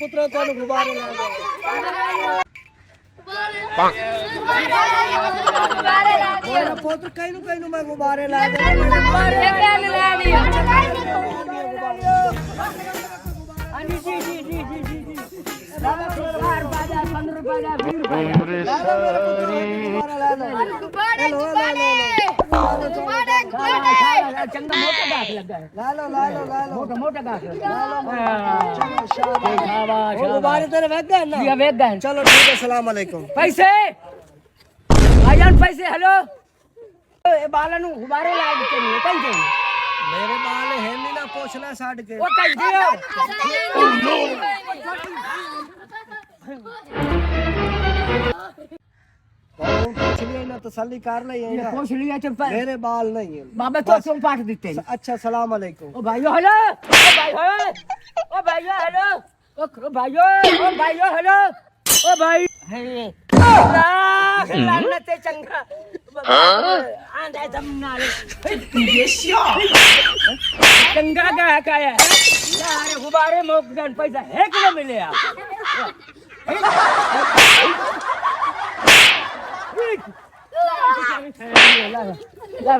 पुत्र तेन गुब्बारे ला दे मेरा पुत्र कहीं कहीं मैं गुब्बारे ला दे चंगा मोटा गाख लगा है ला लो मोटा गाख गुब्बारे तेरे वेग गए ना वेग गए चलो ठीक है सलाम अलैकुम पैसे भाईजान पैसे हेलो ए बाला नु गुब्बारे ला के नहीं कहीं दे मेरे बाल है नहीं ना पोछला साड़ के वो कहीं दियो पूछ लिया ना तसल्ली कर ले ये पूछ लिया चुप पर मेरे बाल नहीं है बाबा तो तुम पाठ देते हैं अच्छा सलाम अलैकुम ओ भाइयों हेलो ओ भाइयों हेलो ओ भाइयों हेलो ओ भाई हे लानत चंगा आंधा जमना ले ये श्या चंगा का है यार गुब्बारे मोकदन पैसा है किलो मिले आप ला